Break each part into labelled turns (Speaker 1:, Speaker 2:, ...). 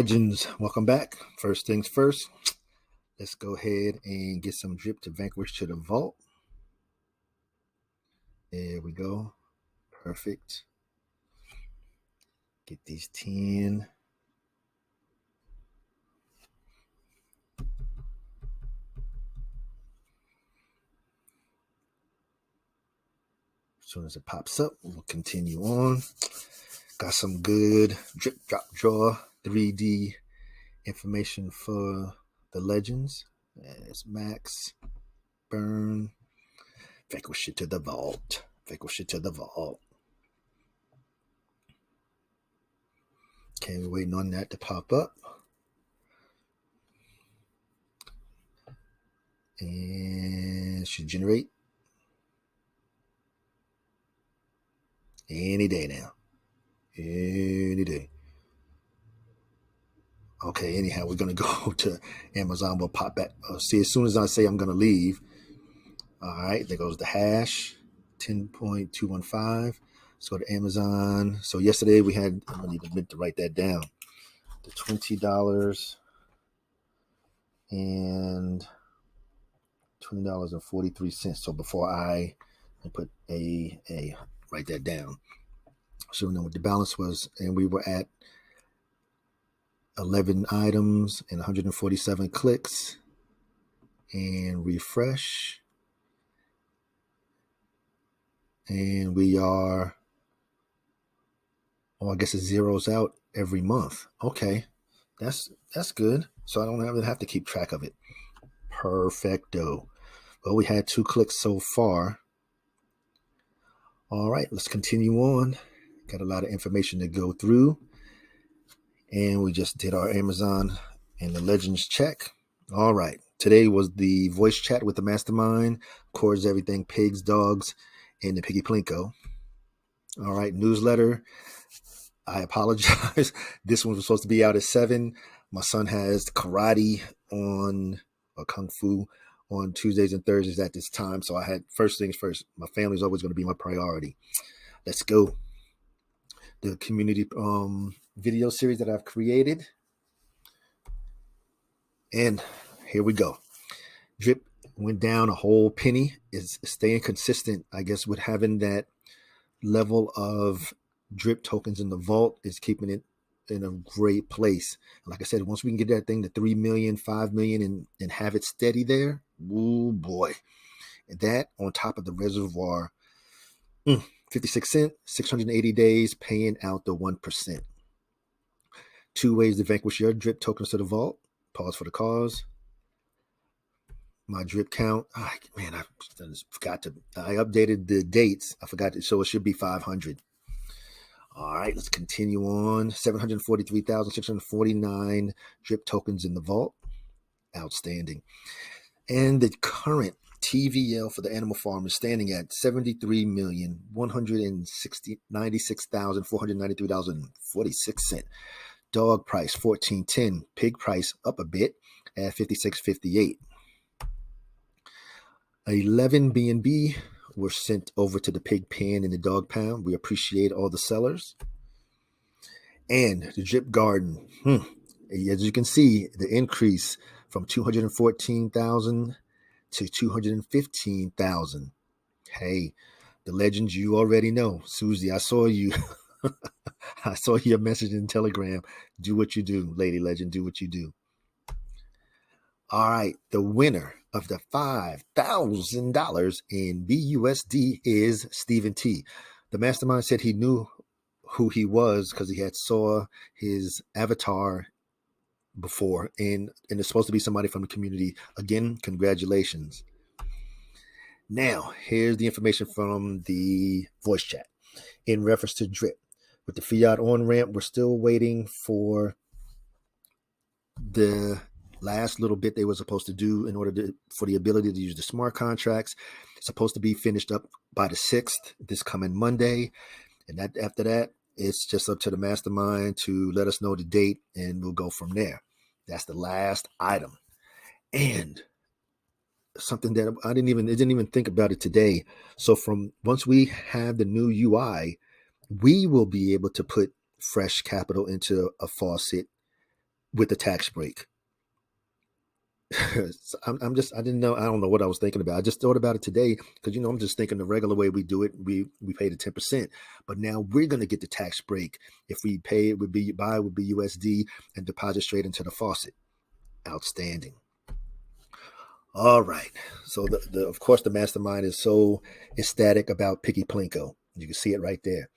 Speaker 1: Legends, welcome back. First things first, let's go ahead and get some drip to vanquish to the vault. There we go. Perfect. Get these 10. As soon as it pops up, we'll continue on. Got some good drip, drop, draw, 3D information for the legends. It's max, burn, vanquish it to the vault. Vanquish it to the vault. Okay, we're waiting on that to pop up. And should generate any day now. Any day. Okay, anyhow, we're going to go to Amazon. We'll pop back. See, as soon as I say I'm going to leave. All right, there goes the hash, 10.215. Let's go to Amazon. So yesterday we had, I'm going to even meant to write that down, the $20 and $20.43. So before I put a write that down. So we know what the balance was, and we were at 11 items and 147 clicks. And refresh. And we are, I guess it zeroes out every month. Okay, that's good. So I don't even have to keep track of it. Perfecto. Well, we had 2 clicks so far. All right, let's continue on. Got a lot of information to go through. And we just did our Amazon and the Legends check. All right. Today was the voice chat with the MasterMind. Of course, everything pigs, dogs, and the Piggy Plinko. All right. Newsletter. I apologize. This one was supposed to be out at 7. My son has karate or kung fu on Tuesdays and Thursdays at this time. So I had, first things first, my family is always going to be my priority. Let's go. The community video series that I've created. And here we go. Drip went down a whole penny. Is staying consistent, I guess, with having that level of drip tokens in the vault is keeping it in a great place. Like I said, once we can get that thing to 3 million, 5 million and have it steady there, oh boy. And that on top of the reservoir, 56 cents, 680 days, paying out the 1%. 2 ways to vanquish your drip tokens to the vault. Pause for the cause. My drip count. I forgot to. I updated the dates. I forgot to, so it should be 500. All right, let's continue on. 743,649 drip tokens in the vault. Outstanding. And the current TVL for the animal farm is standing at $73,196,493.46. Dog price $14.10. Pig price up a bit at $56.58. 11 B&B were sent over to the pig pan and the dog pound. We appreciate all the sellers. And the drip garden. As you can see, the increase from 214,000 to 215,000. Hey, the legends you already know. Susie, I saw you. I saw your message in Telegram. Do what you do, Lady Legend. Do what you do. All right. The winner of the $5,000 in BUSD is Stephen T. The MasterMind said he knew who he was because he had saw his avatar before, and it's supposed to be somebody from the community. Again, congratulations. Now, here's the information from the voice chat in reference to drip. With the fiat on-ramp, we're still waiting for the last little bit they were supposed to do in order for the ability to use the smart contracts. It's supposed to be finished up by the 6th, this coming Monday. And that after that, it's just up to the MasterMind to let us know the date, and we'll go from there. That's the last item. And something that I didn't even think about it today. So once we have the new UI, we will be able to put fresh capital into a faucet with the tax break. So I don't know what I was thinking about. I just thought about it today because, I'm just thinking the regular way we do it, we pay the 10%, but now we're going to get the tax break. If we pay, it would be USD and deposit straight into the faucet. Outstanding. All right. So of course the MasterMind is so ecstatic about Piggy Plinko. You can see it right there.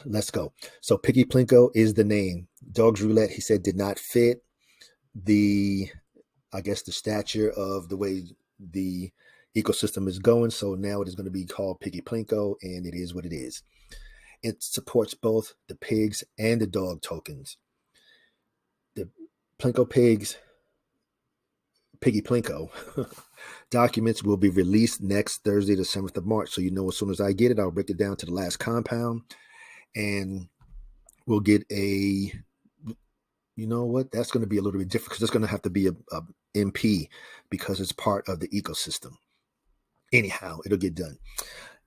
Speaker 1: Let's go. So Piggy Plinko is the name. Dogs Roulette, he said, did not fit the stature of the way the ecosystem is going. So now it is going to be called Piggy Plinko, and it is what it is. It supports both the pigs and the dog tokens. The Plinko Pigs, Piggy Plinko documents will be released next Thursday, the 7th of March. So, as soon as I get it, I'll break it down to the last compound, and we'll get a, that's going to be a little bit different because it's going to have to be a MP because it's part of the ecosystem. Anyhow, it'll get done.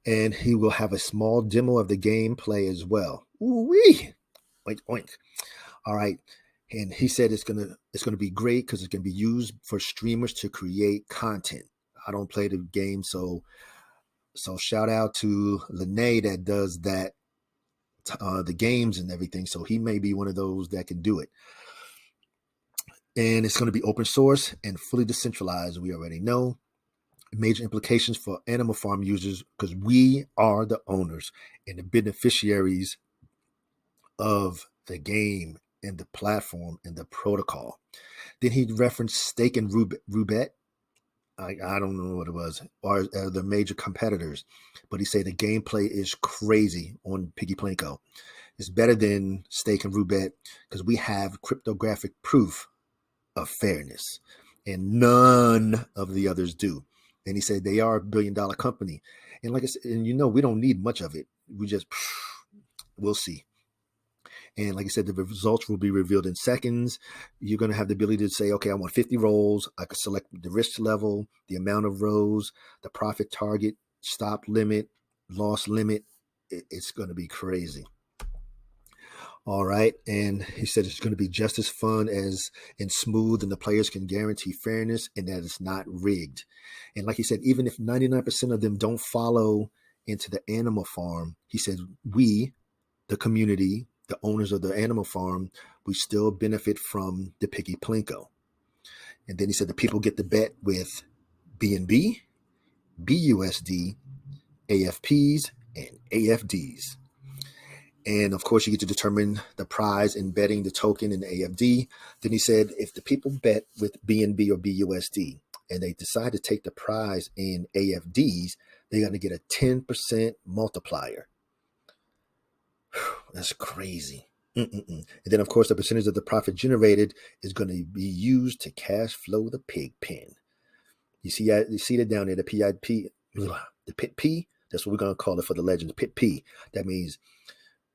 Speaker 1: And he will have a small demo of the gameplay as well. Ooh-wee! Oink, oink. All right. And he said it's gonna be great because it's gonna be used for streamers to create content. I don't play the game, so shout out to Lene that does that, the games and everything. So he may be one of those that can do it. And it's going to be open source and fully decentralized. We already know. Major implications for Animal Farm users because we are the owners and the beneficiaries of the game and the platform and the protocol. Then he referenced Stake and Roulette. I don't know what it was, or the major competitors, but he said the gameplay is crazy on Piggy Plinko. It's better than Stake and Roulette because we have cryptographic proof of fairness, and none of the others do. And he said they are a $1 billion company, and like I said, and we don't need much of it. We'll see. And like I said, the results will be revealed in seconds. You're going to have the ability to say, okay, I want 50 rolls. I could select the risk level, the amount of rows, the profit target, stop limit, loss limit. It's going to be crazy. All right. And he said it's going to be just as fun and smooth, and the players can guarantee fairness and that it's not rigged. And like he said, even if 99% of them don't follow into the animal farm, he said, we, the community, the owners of the animal farm, we still benefit from the Piggy Plinko. And then he said the people get to bet with BNB, BUSD, AFPs, and AFDs. And of course, you get to determine the prize in betting the token in the AFD. Then he said if the people bet with BNB or BUSD and they decide to take the prize in AFDs, they're going to get a 10% multiplier. That's crazy. And then, of course, the percentage of the profit generated is going to be used to cash flow the pig pen. You see that down there, the PIP, the pit P. That's what we're going to call it for the legend, pit P. That means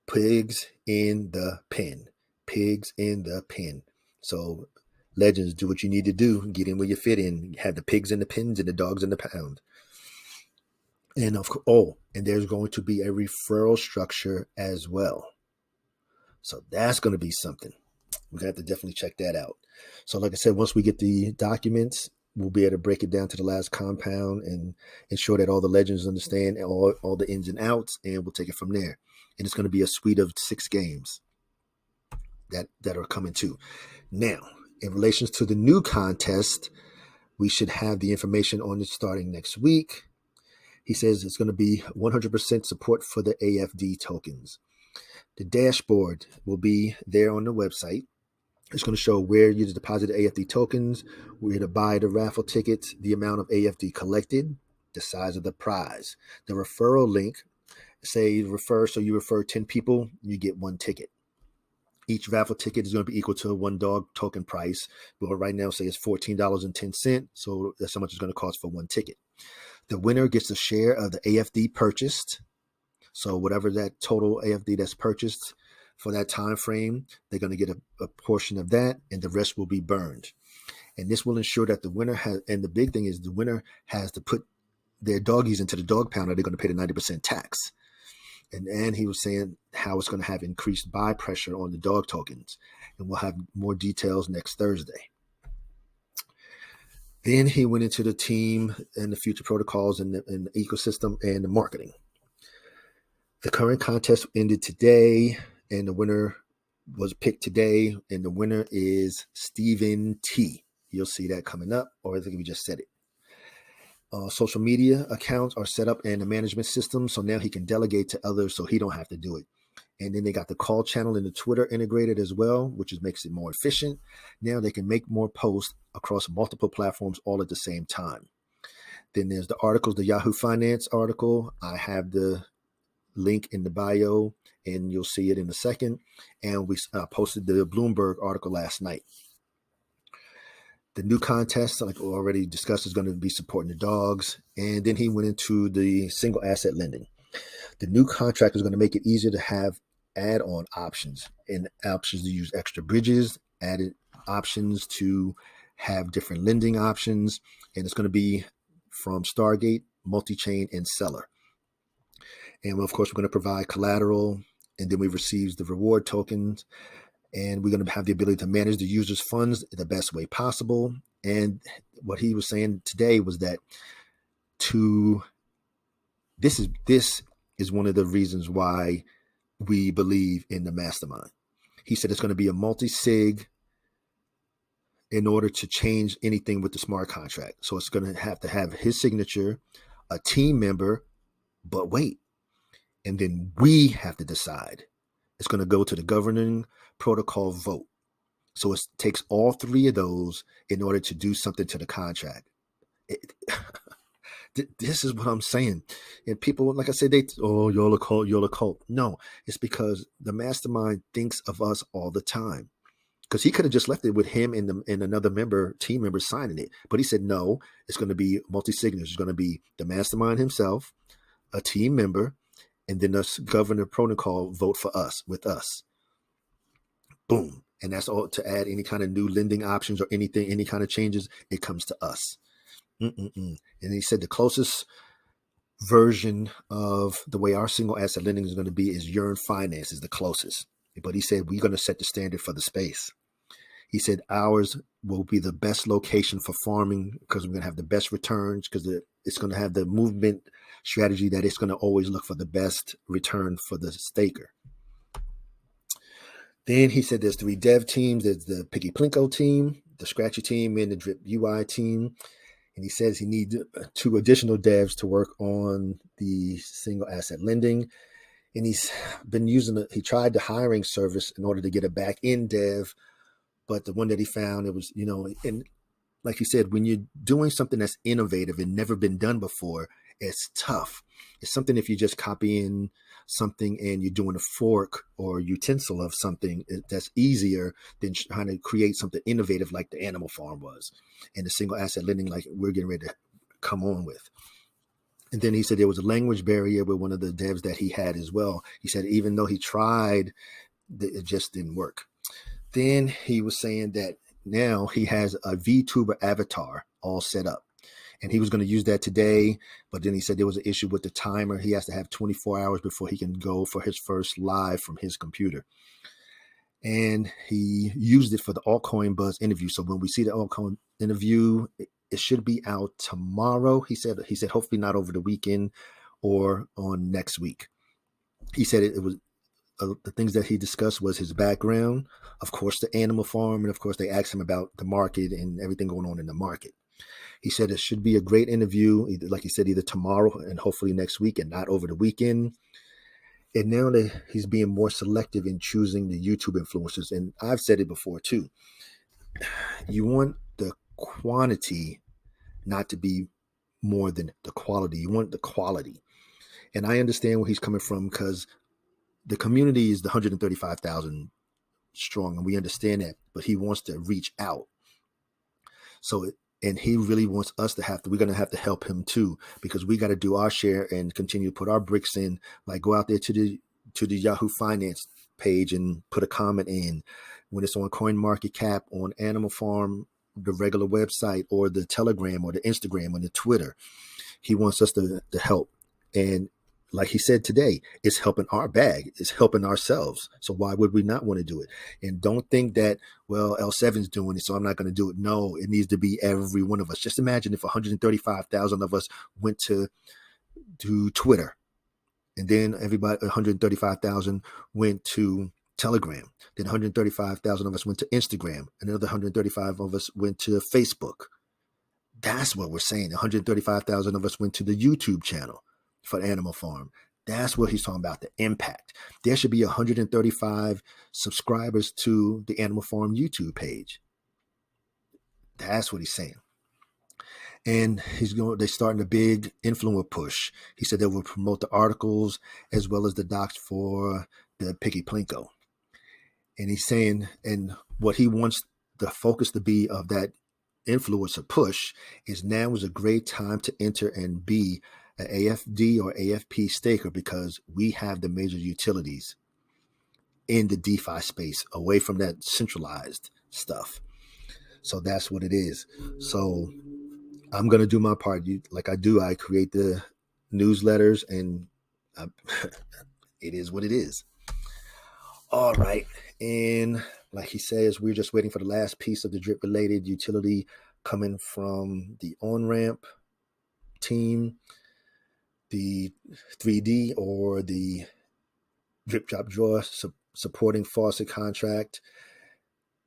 Speaker 1: pigs in the pen. Pigs in the pen. So, legends, do what you need to do. Get in where you fit in. Have the pigs in the pens and the dogs in the pound. And and there's going to be a referral structure as well. So that's going to be something. We're going to have to definitely check that out. So like I said, once we get the documents, we'll be able to break it down to the last compound and ensure that all the legends understand all the ins and outs, and we'll take it from there. And it's going to be a suite of 6 games that are coming too. Now, in relation to the new contest, we should have the information on it starting next week. He says it's going to be 100% support for the AFD tokens. The dashboard will be there on the website. It's going to show where you deposit the AFD tokens, where to buy the raffle tickets, the amount of AFD collected, the size of the prize. The referral link, say you refer 10 people, you get 1 ticket. Each raffle ticket is going to be equal to a 1 dog token price. But right now, say it's $14.10. So that's how much it's going to cost for 1 ticket. The winner gets a share of the AFD purchased. So whatever that total AFD that's purchased for that time frame, they're going to get a portion of that, and the rest will be burned. And this will ensure that the winner has, and the big thing is the winner has to put their doggies into the dog pound, or they're going to pay the 90% tax. And he was saying how it's going to have increased buy pressure on the dog tokens. And we'll have more details next Thursday. Then he went into the team and the future protocols and the ecosystem and the marketing. The current contest ended today, and the winner was picked today, and the winner is Stephen T. You'll see that coming up, or I think we just said it. Social media accounts are set up in the management system, so now he can delegate to others so he don't have to do it. And then they got the call channel and the Twitter integrated as well, which makes it more efficient. Now they can make more posts across multiple platforms all at the same time. Then there's the articles, the Yahoo Finance article. I have the link in the bio, and you'll see it in a second. And we posted the Bloomberg article last night. The new contest, like we already discussed, is going to be supporting the dogs. And then he went into the single asset lending. The new contract is going to make it easier to have add-on options and options to use extra bridges, added options to have different lending options. And it's going to be from Stargate, multi-chain, and seller. And of course, we're going to provide collateral, and then we receive the reward tokens. And we're going to have the ability to manage the user's funds the best way possible. And what he was saying today was that this is one of the reasons why we believe in the mastermind. He said it's going to be a multi-sig in order to change anything with the smart contract. So it's going to have his signature, a team member, but wait. And then we have to decide. It's going to go to the governing protocol vote. So it takes all three of those in order to do something to the contract. This is what I'm saying. And people, like I said, you're a cult. No, it's because the mastermind thinks of us all the time. Because he could have just left it with him and another team member signing it. But he said, no, it's going to be multi-signatures. It's going to be the mastermind himself, a team member, and then the governor protocol vote for us, with us. Boom. And that's all. To add any kind of new lending options or anything, any kind of changes, it comes to us. And he said the closest version of the way our single asset lending is going to be is Yearn Finance is the closest. But he said we're going to set the standard for the space. He said ours will be the best location for farming because we're going to have the best returns, because it's going to have the movement strategy that it's going to always look for the best return for the staker. Then he said there's 3 dev teams. There's the Picky Plinko team, the Scratchy team, and the Drip UI team. And he says he needs 2 additional devs to work on the single asset lending. And he's been he tried the hiring service in order to get a back end dev, but the one that he found, it was, and like he said, when you're doing something that's innovative and never been done before, it's tough. It's something if you're just copying something and you're doing a fork or utensil of something, that's easier than trying to create something innovative like the Animal Farm was, and the single asset lending like we're getting ready to come on with. And then he said there was a language barrier with one of the devs that he had as well. He said even though he tried, it just didn't work. Then he was saying that now he has a VTuber avatar all set up. And he was going to use that today, but then he said there was an issue with the timer. He has to have 24 hours before he can go for his first live from his computer. And he used it for the Altcoin Buzz interview. So when we see the Altcoin interview, it should be out tomorrow. He said hopefully not over the weekend or on next week. He said it was the things that he discussed was his background, of course, the Animal Farm, and of course they asked him about the market and everything going on in the market. He said it should be a great interview, like he said, either tomorrow and hopefully next week and not over the weekend. And now that he's being more selective in choosing the YouTube influencers. And I've said it before too. You want the quantity not to be more than the quality. You want the quality. And I understand where he's coming from, because the community is the 135,000 strong, and we understand that, but he wants to reach out. And he really wants us we're going to have to help him too, because we got to do our share and continue to put our bricks in, like go out there to the Yahoo Finance page and put a comment in when it's on CoinMarketCap, on Animal Farm, the regular website, or the Telegram or the Instagram or the Twitter. He wants us to help. And like he said today, it's helping our bag, it's helping ourselves. So why would we not want to do it? And don't think that, well, L7's doing it, so I'm not going to do it. No, it needs to be every one of us. Just imagine if 135,000 of us went to Twitter, and then everybody, 135,000 went to Telegram. Then 135,000 of us went to Instagram. Another 135 of us went to Facebook. That's what we're saying. 135,000 of us went to the YouTube channel for Animal Farm. That's what he's talking about, the impact. There should be 135 subscribers to the Animal Farm YouTube page. That's what he's saying. And they're starting a big influencer push. He said they will promote the articles as well as the docs for the Piggy Plinko. And he's saying, and what he wants the focus to be of that influencer push is now is a great time to enter and be an AFD or AFP staker, because we have the major utilities in the DeFi space away from that centralized stuff. So that's what it is. So I'm going to do my part. Like I do, I create the newsletters, and it is what it is. All right. And like he says, we're just waiting for the last piece of the drip related utility coming from the on-ramp team, the 3D or the drip drop draw supporting faucet contract.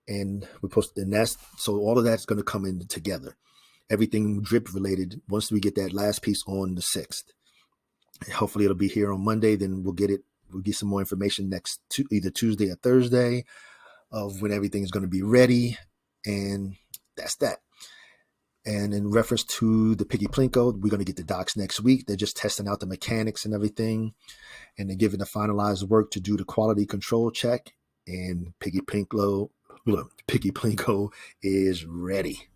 Speaker 1: And we posted, and that's, so all of that's going to come in together. Everything drip related, once we get that last piece on the 6th. And hopefully it'll be here on Monday. Then we'll get some more information either Tuesday or Thursday of when everything's going to be ready. And that's that. And in reference to the Piggy Plinko, we're going to get the docs next week. They're just testing out the mechanics and everything. And they're giving the finalized work to do the quality control check. And Piggy Plinko is ready.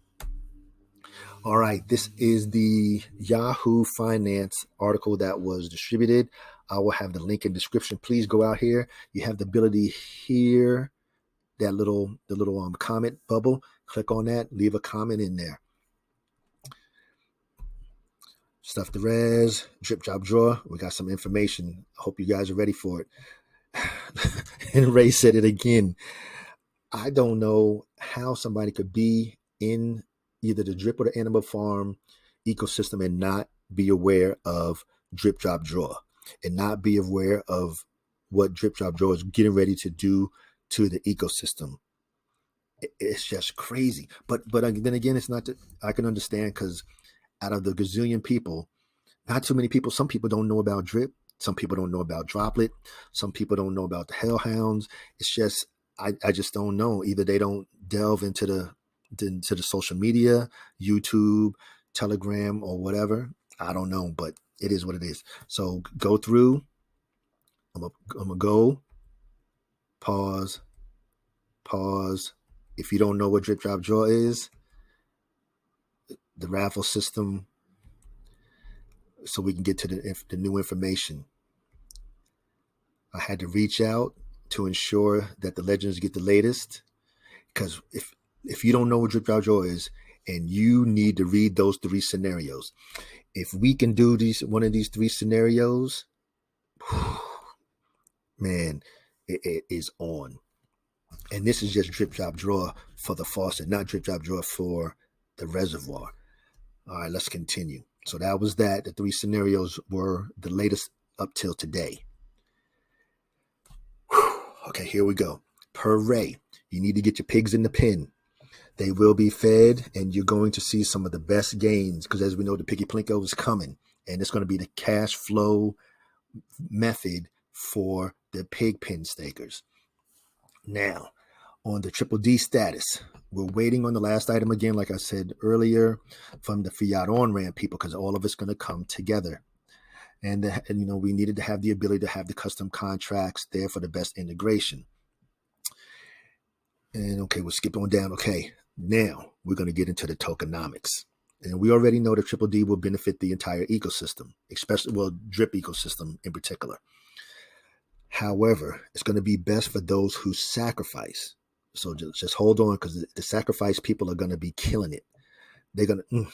Speaker 1: All right, this is the Yahoo Finance article that was distributed. I will have the link in the description. Please go out here. You have the ability here, the little comment bubble. Click on that. Leave a comment in there. Stuff the res, drip drop draw. We got some information. I hope you guys are ready for it. And Ray said it again. I don't know how somebody could be in either the drip or the Animal Farm ecosystem and not be aware of drip drop draw and not be aware of what drip drop draw is getting ready to do to the ecosystem. It's just crazy. But then again, it's not that I can understand, because out of the gazillion people, not too many people, some people don't know about drip. Some people don't know about droplet. Some people don't know about the hellhounds. It's just, I just don't know. Either they don't delve into the social media, YouTube, Telegram, or whatever. I don't know, but it is what it is. So go through. I'm gonna go. Pause. If you don't know what drip drop draw is, the raffle system, so we can get to the new information. I had to reach out to ensure that the legends get the latest, because if you don't know what drip drop draw is, and you need to read those 3 scenarios, if we can do one of these 3 scenarios, man, it is on. And this is just drip drop draw for the faucet, not drip drop draw for the reservoir. All right, let's continue. So that was that. The 3 scenarios were the latest up till today. Okay, here we go. Per Ray, you need to get your pigs in the pen. They will be fed, and you're going to see some of the best gains, because as we know, the Piggy Plinko is coming, and it's going to be the cash flow method for the pig pen stakers. Now, on the Triple D status, we're waiting on the last item again, like I said earlier, from the fiat on-ramp people, because all of it's going to come together. And we needed to have the ability to have the custom contracts there for the best integration. And okay, we'll skip on down. Okay, now we're going to get into the tokenomics. And we already know that Triple D will benefit the entire ecosystem, especially, drip ecosystem in particular. However, it's going to be best for those who sacrifice. So just hold on, because the sacrifice people are going to be killing it. They're going to...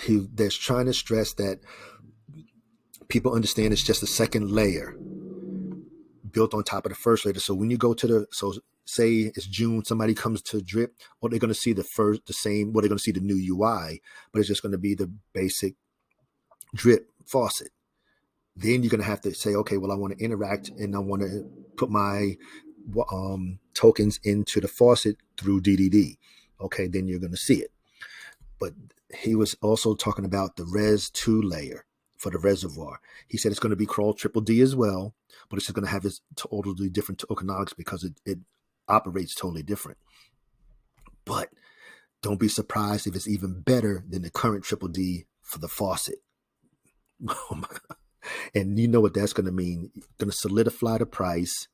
Speaker 1: There's trying to stress that people understand it's just a second layer built on top of the first layer. So when you go to say it's June, somebody comes to drip, well, they're going to see they're going to see the new UI, but it's just going to be the basic drip faucet. Then you're going to have to say, okay, well, I want to interact and I want to put my tokens into the faucet through DDD. Okay, then you're going to see it. But he was also talking about the Res 2 layer for the reservoir. He said it's going to be crawled triple D as well, but it's just going to have its totally different tokenomics because it operates totally different. But don't be surprised if it's even better than the current triple D for the faucet. Oh my God. And you know what that's going to mean. It's going to solidify the price,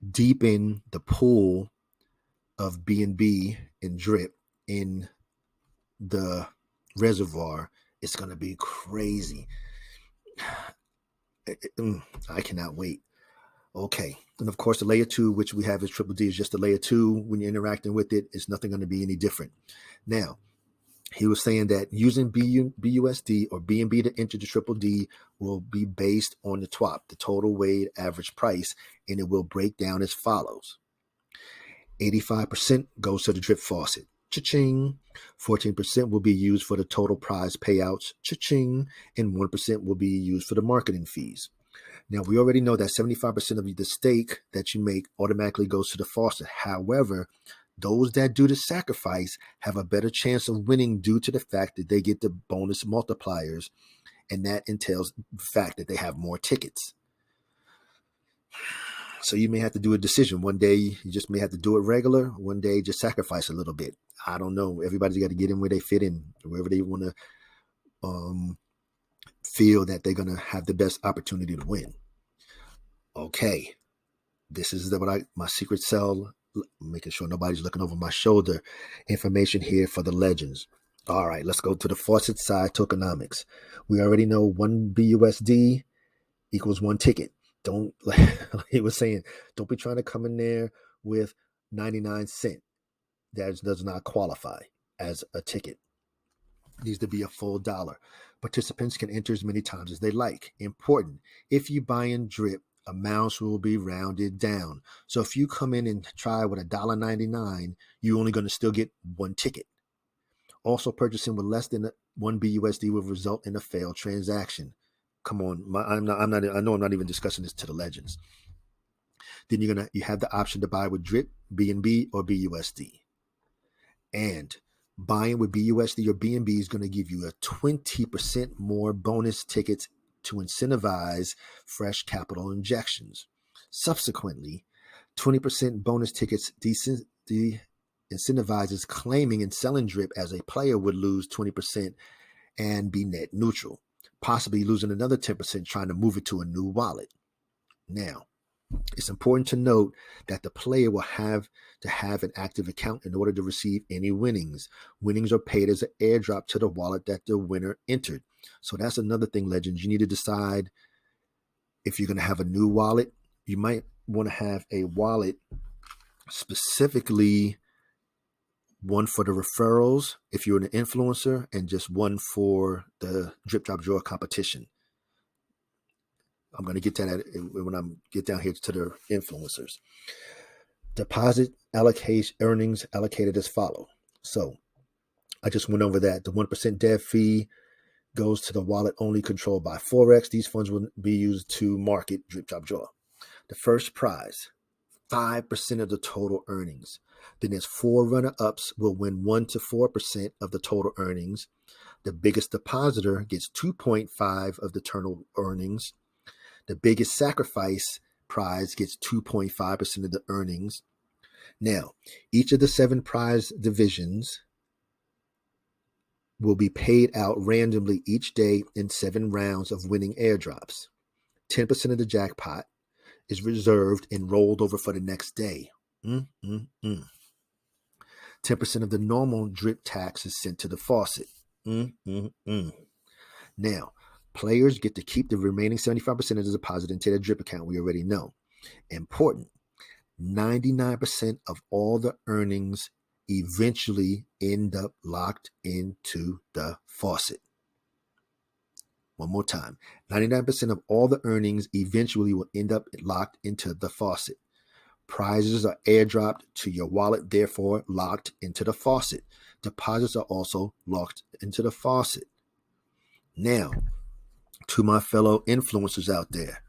Speaker 1: deepen the pool of BNB and drip in the reservoir. It's going to be crazy. I cannot wait. Okay. And of course, the layer 2, which we have as triple D, is just a layer 2. When you're interacting with it, it's nothing going to be any different. Now, he was saying that using BUSD or BNB to enter the triple D will be based on the TWAP, the total weighted average price, and it will break down as follows. 85% goes to the drip faucet. Cha-ching. 14% will be used for the total prize payouts. Cha-ching. And 1% will be used for the marketing fees. Now, we already know that 75% of the stake that you make automatically goes to the faucet. However, those that do the sacrifice have a better chance of winning due to the fact that they get the bonus multipliers, and that entails the fact that they have more tickets. So you may have to do a decision. One day you just may have to do it regular. One day just sacrifice a little bit. I don't know. Everybody's got to get in where they fit in, wherever they want to feel that they're going to have the best opportunity to win. Okay. This is my secret cell, making sure nobody's looking over my shoulder, information here for the legends. All right, let's go to the faucet side tokenomics. We already know 1 BUSD equals 1 ticket. Don't, like he was saying, don't be trying to come in there with 99 cents. That does not qualify as a ticket. It needs to be a full dollar. Participants can enter as many times as they like. Important, if you buy in drip, amounts will be rounded down. So if you come in and try with $1.99, you're only going to still get 1 ticket. Also, purchasing with less than 1 BUSD will result in a failed transaction. Come on, I know I'm not even discussing this to the legends. Then you have the option to buy with drip, BNB, or BUSD. And buying with BUSD or BNB is going to give you a 20% more bonus tickets to incentivize fresh capital injections. Subsequently, 20% bonus tickets incentivizes claiming and selling drip, as a player would lose 20% and be net neutral, possibly losing another 10% trying to move it to a new wallet. Now, it's important to note that the player will have to have an active account in order to receive any winnings. Winnings are paid as an airdrop to the wallet that the winner entered. So that's another thing, legends. You need to decide if you're going to have a new wallet. You might want to have a wallet specifically, one for the referrals if you're an influencer, and just one for the drip drop draw competition. I'm going to get to that when I get down here to the influencers. Deposit allocation earnings allocated as follow. So I just went over that. The 1% dev fee goes to the wallet only controlled by Forex. These funds will be used to market drip drop draw. The first prize, 5% of the total earnings. Then there's 4 runner-ups will win 1 to 4% of the total earnings. The biggest depositor gets 2.5 of the total earnings. The biggest sacrifice prize gets 2.5% of the earnings. Now, each of the 7 prize divisions will be paid out randomly each day in 7 rounds of winning airdrops. 10% of the jackpot is reserved and rolled over for the next day. 10% of the normal drip tax is sent to the faucet. Now, players get to keep the remaining 75% of the deposit into their drip account. We already know. Important, 99% of all the earnings eventually end up locked into the faucet. One more time. 99% of all the earnings eventually will end up locked into the faucet. Prizes are airdropped to your wallet, therefore locked into the faucet. Deposits are also locked into the faucet. Now, to my fellow influencers out there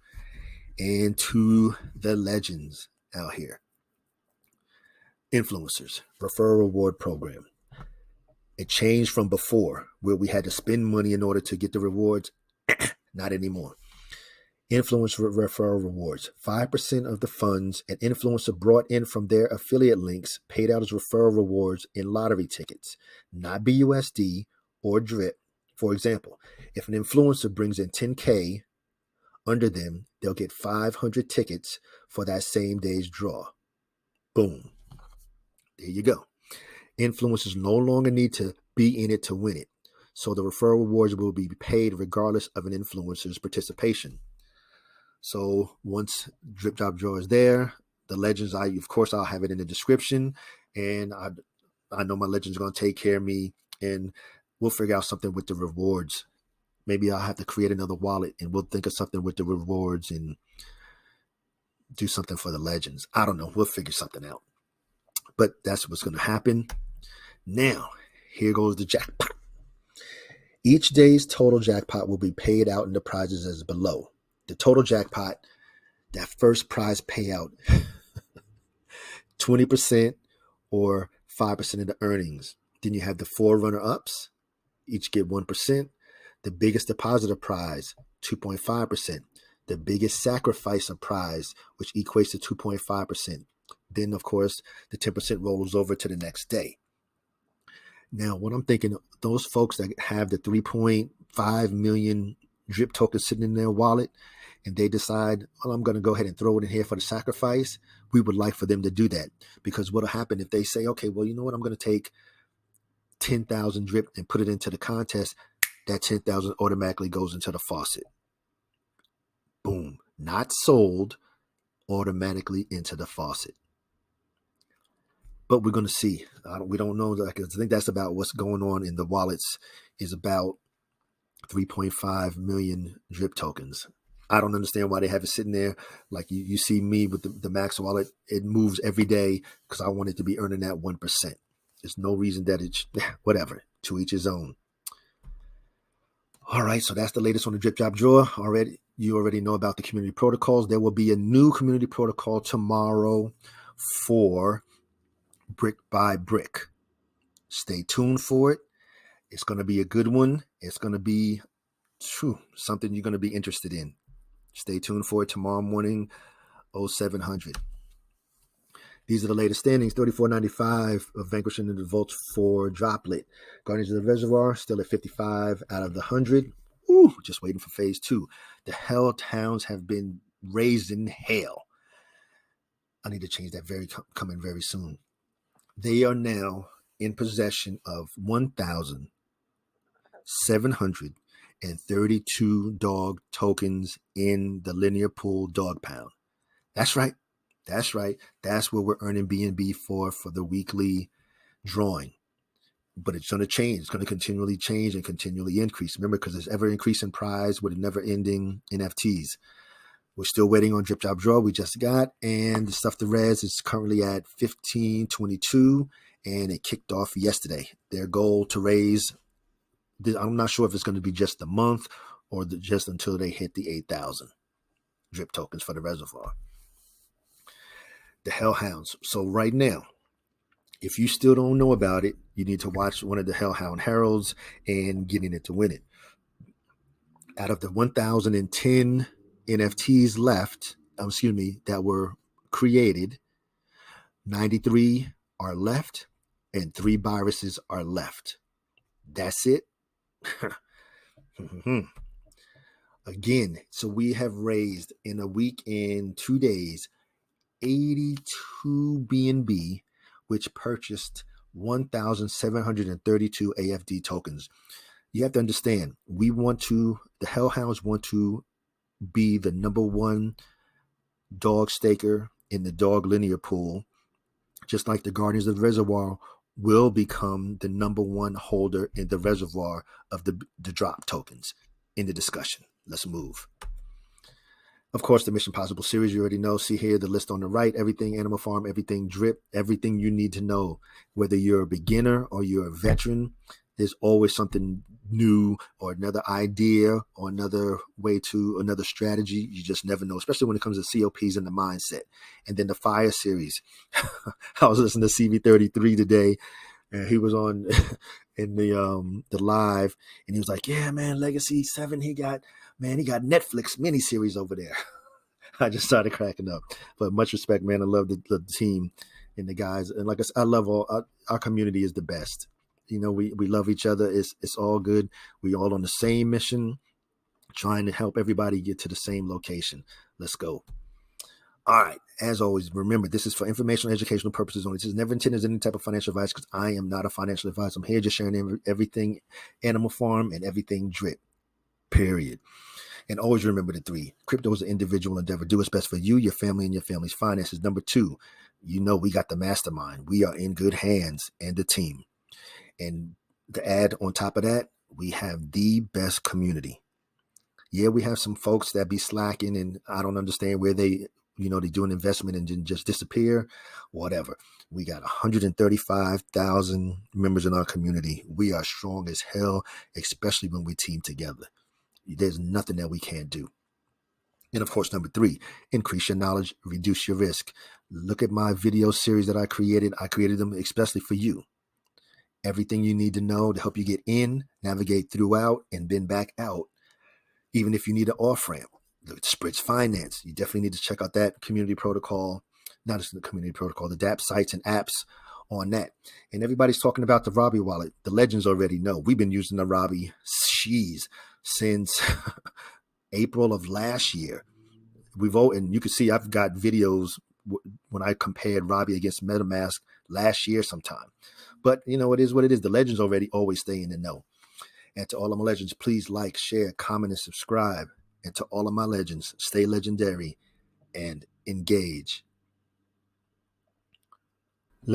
Speaker 1: and to the legends out here. Influencers, referral reward program. It changed from before where we had to spend money in order to get the rewards. Not anymore. Influencer referral rewards. 5% of the funds an influencer brought in from their affiliate links paid out as referral rewards in lottery tickets, not BUSD or DRIP. For example, if an influencer brings in 10K under them, they'll get 500 tickets for that same day's draw. Boom. There you go. Influencers no longer need to be in it to win it. So the referral rewards will be paid regardless of an influencer's participation. So once Drip Drop Draw is there, the legends, I'll have it in the description, and I know my legends are going to take care of me, and we'll figure out something with the rewards. Maybe I'll have to create another wallet, and we'll think of something with the rewards and do something for the legends. I don't know. We'll figure something out. But that's what's going to happen. Now, here goes the jackpot. Each day's total jackpot will be paid out in the prizes as below. The total jackpot, that first prize payout, 20% or 5% of the earnings. Then you have the 4 runner-ups, each get 1%. The biggest depositor prize, 2.5%. The biggest sacrifice of prize, which equates to 2.5%. Then, of course, the 10% rolls over to the next day. Now, what I'm thinking, those folks that have the 3.5 million drip tokens sitting in their wallet, and they decide, well, I'm going to go ahead and throw it in here for the sacrifice, we would like for them to do that. Because what will happen if they say, okay, well, you know what, I'm going to take 10,000 drip and put it into the contest, that 10,000 automatically goes into the faucet. Boom. Not sold, automatically into the faucet. But we're going to see. We don't know. I think that's about what's going on in the wallets, is about 3.5 million drip tokens. I don't understand why they have it sitting there. Like you see me with the Max wallet, it moves every day because I want it to be earning that 1%. There's no reason that it's whatever, to each his own. All right, so that's the latest on the Drip Drop Draw. You already know about the community protocols. There will be a new community protocol tomorrow for Brick by Brick. Stay tuned for it. It's going to be a good one. It's going to be something you're going to be interested in. Stay tuned for it tomorrow morning, 0700. These are the latest standings. 34.95 of vanquishing the votes for Droplet. Guardians of the Reservoir still at 55 out of the 100. Just waiting for phase 2. The Hellhounds have been raised in hell. I need to change that coming very soon. They are now in possession of 1,732 dog tokens in the linear pool dog pound. That's right. That's what we're earning BNB for the weekly drawing. But it's going to change. It's going to continually change and continually increase. Remember, because there's ever increasing prize with never-ending NFTs. We're still waiting on Drip Drop Draw we just got. And the Stuff the Res is currently at 1522. And it kicked off yesterday. Their goal to raise, I'm not sure if it's going to be just a month or just until they hit the 8,000 drip tokens for the reservoir. The Hellhounds. So right now, if you still don't know about it, you need to watch one of the Hellhound Heralds and get in it to win it. Out of the 1,010 NFTs left, that were created, 93 are left and 3 viruses are left. That's it. Again, so we have raised in a week and 2 days 82 BNB, which purchased 1,732 AFD tokens. You have to understand, the Hellhounds want to be the number 1 dog staker in the dog linear pool, just like the Guardians of the Reservoir will become the #1 holder in the reservoir of the drop tokens in the discussion. Let's move. Of course, the Mission Possible series, you already know. See here the list on the right. Everything Animal Farm, everything Drip, everything you need to know. Whether you're a beginner or you're a veteran, there's always something new or another idea or another way to another strategy. You just never know, especially when it comes to COPs and the mindset. And then the Fire series. I was listening to CV33 today, and he was on in the live, and he was like, "Yeah, man, Legacy 7, he got Netflix miniseries over there." I just started cracking up. But much respect, man. I love the team and the guys, and like I said, I love our community is the best. You know, we love each other. It's all good. We all on the same mission, trying to help everybody get to the same location. Let's go. All right. As always, remember, this is for informational, educational purposes only. This is never intended as any type of financial advice because I am not a financial advisor. I'm here just sharing everything Animal Farm and everything Drip, period. And always remember the 3. Crypto is an individual endeavor. Do what's best for you, your family, and your family's finances. Number 2, you know we got the mastermind. We are in good hands and the team. And to add on top of that, we have the best community. Yeah, we have some folks that be slacking and I don't understand where they do an investment and then just disappear, whatever. We got 135,000 members in our community. We are strong as hell, especially when we team together. There's nothing that we can't do. And of course, number 3, increase your knowledge, reduce your risk. Look at my video series that I created. I created them especially for you. Everything you need to know to help you get in, navigate throughout, and then back out. Even if you need an off-ramp, the Spritz Finance, you definitely need to check out that community protocol. Not just the community protocol, the dApp sites and apps on that. And everybody's talking about the Robbie wallet. The legends already know. We've been using the Robbie since April of last year. And you can see I've got videos when I compared Robbie against MetaMask last year sometime. But, it is what it is. The legends already always stay in the know. And to all of my legends, please like, share, comment, and subscribe. And to all of my legends, stay legendary and engage.